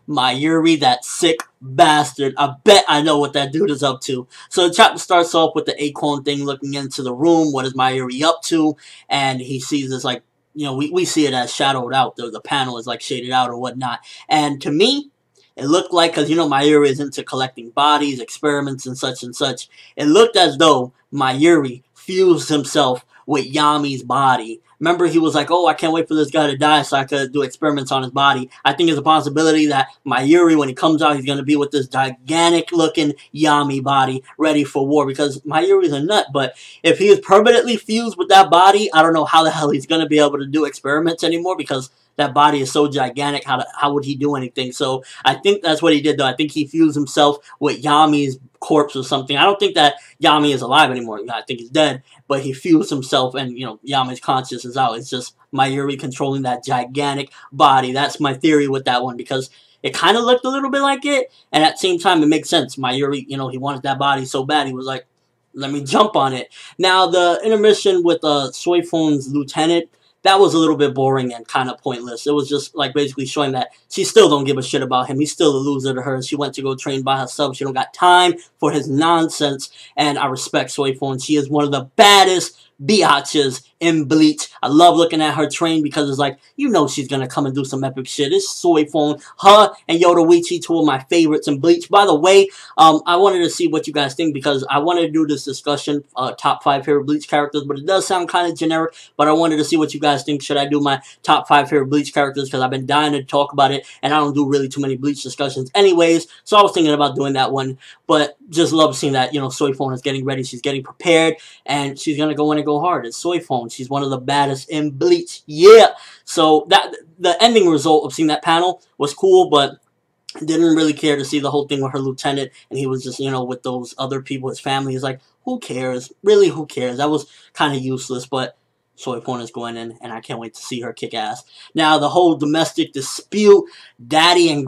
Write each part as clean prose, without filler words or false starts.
Mayuri, that sick bastard. I bet I know what that dude is up to. So the chapter starts off with the acorn thing looking into the room. What is Mayuri up to? And he sees this, like, you know, we see it as shadowed out. The panel is like shaded out or whatnot. And to me, it looked like, because, you know, Mayuri is into collecting bodies, experiments, and such and such. It looked as though Mayuri fused himself with Yami's body. Remember, he was like, oh, I can't wait for this guy to die so I could do experiments on his body. I think there's a possibility that Mayuri, when he comes out, he's going to be with this gigantic-looking Yami body ready for war, because Mayuri's a nut. But if he is permanently fused with that body, I don't know how the hell he's going to be able to do experiments anymore, because that body is so gigantic. How would he do anything? So I think that's what he did, though. I think he fused himself with Yami's corpse or something. I don't think that Yami is alive anymore. I think he's dead. But he fused himself, and, you know, Yami's conscious is out. It's just Mayuri controlling that gigantic body. That's my theory with that one, because it kind of looked a little bit like it, and at the same time, it makes sense. Mayuri, you know, he wanted that body so bad, he was like, let me jump on it. Now, the intermission with Soifon's lieutenant, that was a little bit boring and kind of pointless. It was just like basically showing that she still don't give a shit about him. He's still a loser to her. She went to go train by herself. She don't got time for his nonsense. And I respect Soifon. She is one of the baddest biatches in Bleach. I love looking at her train because it's like, you know she's gonna come and do some epic shit. It's Soifon. Her and Yoruichi, two of my favorites in Bleach. By the way, I wanted to see what you guys think, because I wanted to do this discussion, top 5 favorite Bleach characters, but it does sound kind of generic, but I wanted to see what you guys think. Should I do my top 5 favorite Bleach characters? Because I've been dying to talk about it, and I don't do really too many Bleach discussions anyways, so I was thinking about doing that one, but just love seeing that, you know, Soifon is getting ready, she's getting prepared, and she's gonna go in and go hard. It's Soifon. She's one of the baddest in Bleach. Yeah. So that the ending result of seeing that panel was cool, but didn't really care to see the whole thing with her lieutenant, and he was just, you know, with those other people, his family. He's like, who cares? Really, who cares? That was kind of useless, but Soifon is going in, and I can't wait to see her kick ass. Now, the whole domestic dispute, daddy and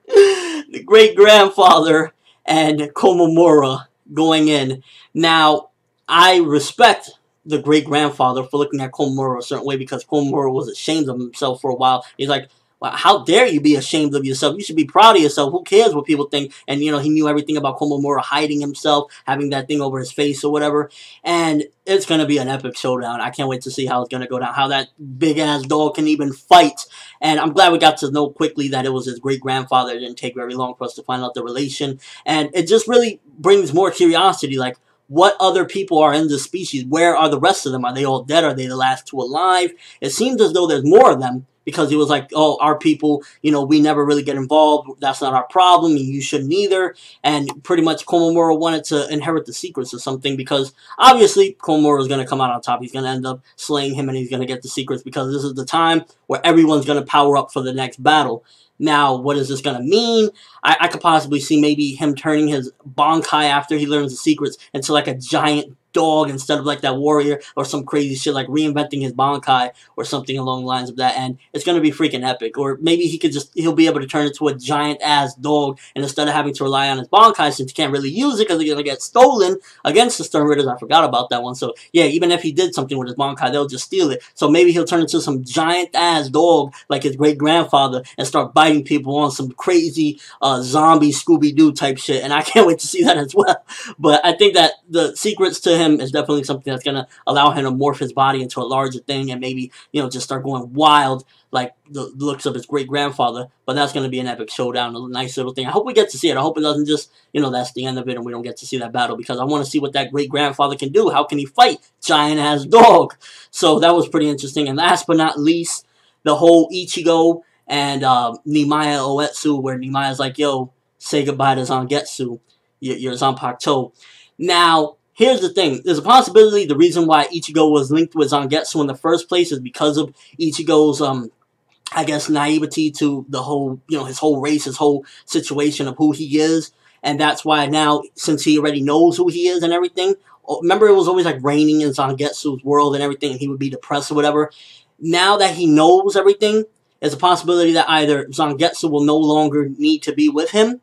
the great-grandfather and Komamura going in. Now, I respect the great-grandfather for looking at Komamura a certain way, because Komamura was ashamed of himself for a while. He's like, well, how dare you be ashamed of yourself? You should be proud of yourself. Who cares what people think? And, you know, he knew everything about Komamura hiding himself, having that thing over his face or whatever. And it's going to be an epic showdown. I can't wait to see how it's going to go down, how that big-ass dog can even fight. And I'm glad we got to know quickly that it was his great-grandfather. It didn't take very long for us to find out the relation. And it just really brings more curiosity, like, what other people are in this species? Where are the rest of them? Are they all dead? Are they the last two alive? It seems as though there's more of them, because he was like, oh, our people, you know, we never really get involved. That's not our problem, and you shouldn't either. And pretty much Komamura wanted to inherit the secrets or something, because obviously Komamura is going to come out on top. He's going to end up slaying him, and he's going to get the secrets, because this is the time where everyone's going to power up for the next battle. Now, what is this going to mean? I could possibly see maybe him turning his Bankai after he learns the secrets into like a giant dog instead of like that warrior, or some crazy shit, like reinventing his Bankai or something along the lines of that, and it's going to be freaking epic. Or maybe he'll be able to turn into a giant ass dog, and instead of having to rely on his Bankai, since he can't really use it because he's going to get stolen against the Stern Ridders. I forgot about that one. So yeah, even if he did something with his Bankai, they'll just steal it. So maybe he'll turn into some giant ass dog like his great grandfather and start biting people on some crazy zombie Scooby-Doo type shit, and I can't wait to see that as well. But I think that the secrets to him is definitely something that's going to allow him to morph his body into a larger thing, and maybe, you know, just start going wild like the looks of his great-grandfather. But that's going to be an epic showdown, a nice little thing. I hope we get to see it. I hope it doesn't just, you know, that's the end of it and we don't get to see that battle, because I want to see what that great-grandfather can do. How can he fight giant-ass dog? So that was pretty interesting. And last but not least, the whole Ichigo and Nimaya Oetsu, where Nimaya's like, yo, say goodbye to Zangetsu, your Zanpakuto. Now, here's the thing. There's a possibility the reason why Ichigo was linked with Zangetsu in the first place is because of Ichigo's, I guess, naivety to the whole, you know, his whole race, his whole situation of who he is. And that's why now, since he already knows who he is and everything, remember it was always like raining in Zangetsu's world and everything, and he would be depressed or whatever. Now that he knows everything, there's a possibility that either Zangetsu will no longer need to be with him,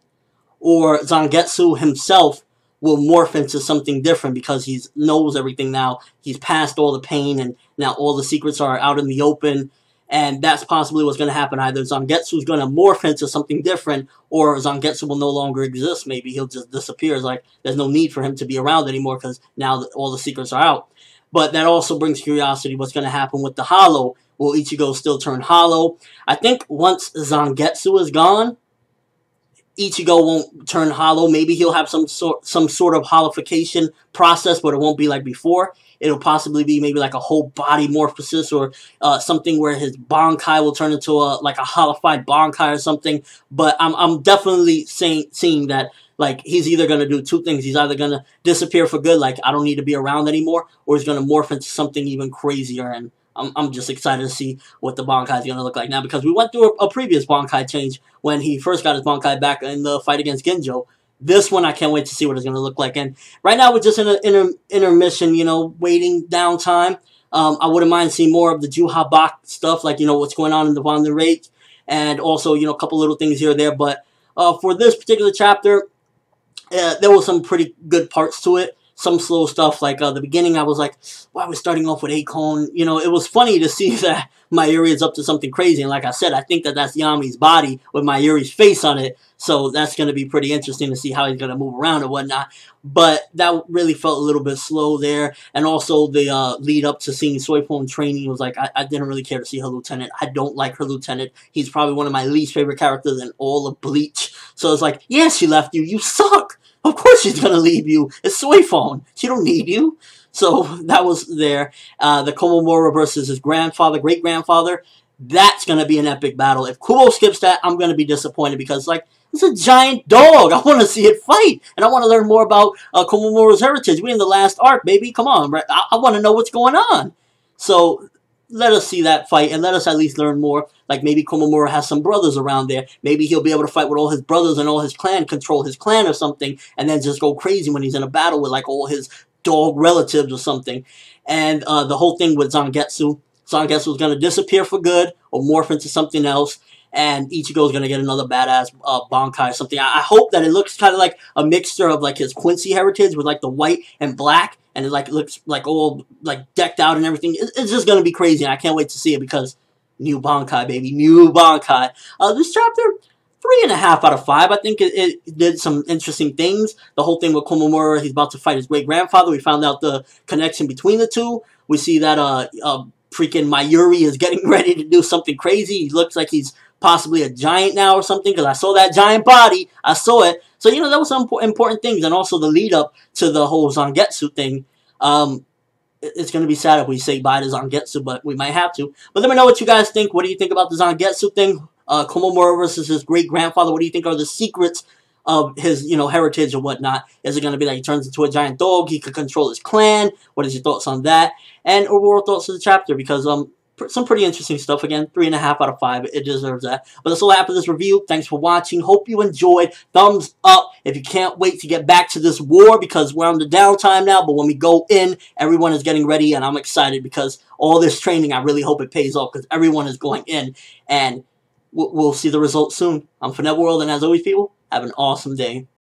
or Zangetsu himself will morph into something different, because he knows everything now. He's past all the pain, and now all the secrets are out in the open. And that's possibly what's going to happen. Either Zangetsu's going to morph into something different, or Zangetsu will no longer exist. Maybe he'll just disappear. It's like there's no need for him to be around anymore because now all the secrets are out. But that also brings curiosity. What's going to happen with the Hollow? Will Ichigo still turn Hollow? I think once Zangetsu is gone, Ichigo won't turn Hollow. Maybe he'll have some sort of holification process, but it won't be like before. It'll possibly be maybe like a whole body morphosis, or something where his Bankai will turn into a holified Bankai or something. But I'm definitely seeing that like he's either gonna do two things. He's either gonna disappear for good, like I don't need to be around anymore, or he's gonna morph into something even crazier. And I'm just excited to see what the Bankai is going to look like now, because we went through a previous Bankai change when he first got his Bankai back in the fight against Genjo. This one, I can't wait to see what it's going to look like. And right now, we're just in an intermission, you know, waiting downtime. I wouldn't mind seeing more of the Juhabak stuff, like, you know, what's going on in the Van Rage, and also, you know, a couple little things here or there. But for this particular chapter, there were some pretty good parts to it. Some slow stuff, like the beginning, I was like, why are we starting off with Akon? You know, it was funny to see that Mayuri is up to something crazy. And like I said, I think that that's Yami's body with Mayuri's face on it. So that's going to be pretty interesting to see how he's going to move around and whatnot. But that really felt a little bit slow there. And also the lead up to seeing Soifon training was like, I didn't really care to see her lieutenant. I don't like her lieutenant. He's probably one of my least favorite characters in all of Bleach. So it's like, yeah, she left you. You suck. Of course she's going to leave you. It's Soifon. She don't need you. So that was there. The Komamura versus his grandfather, great-grandfather. That's going to be an epic battle. If Kubo skips that, I'm going to be disappointed, because, like, it's a giant dog. I want to see it fight. And I want to learn more about Komamura's heritage. We're in the last arc, baby. Come on. Right? I want to know what's going on. So let us see that fight, and let us at least learn more. Like, maybe Komamura has some brothers around there. Maybe he'll be able to fight with all his brothers and all his clan, control his clan or something, and then just go crazy when he's in a battle with, like, all his dog relatives or something. And the whole thing with Zangetsu. Zangetsu's going to disappear for good or morph into something else, and Ichigo's going to get another badass Bankai or something. I hope that it looks kind of like a mixture of, like, his Quincy heritage with, like, the white and black, and it, like, looks, like, all, like, decked out and everything. It's just going to be crazy, and I can't wait to see it, because new Bankai, baby. New Bankai. This chapter, 3.5 out of 5. I think it did some interesting things. The whole thing with Komamura, he's about to fight his great-grandfather. We found out the connection between the two. We see that freaking Mayuri is getting ready to do something crazy. He looks like he's possibly a giant now or something, because I saw that giant body. I saw it. So, you know, that was some important things. And also the lead-up to the whole Zangetsu thing. It's going to be sad if we say bye to Zangetsu, but we might have to. But let me know what you guys think. What do you think about the Zangetsu thing? Komamura versus his great-grandfather. What do you think are the secrets of his, you know, heritage or whatnot? Is it going to be that he turns into a giant dog? He could control his clan? What is your thoughts on that? And overall thoughts of the chapter, because some pretty interesting stuff. Again, 3.5 out of 5. It deserves that. But that's all I have for this review. Thanks for watching. Hope you enjoyed. Thumbs up if you can't wait to get back to this war, because we're on the downtime now. But when we go in, everyone is getting ready, and I'm excited, because all this training, I really hope it pays off, because everyone is going in, and we'll see the results soon. I'm Finette World, and as always, people, have an awesome day.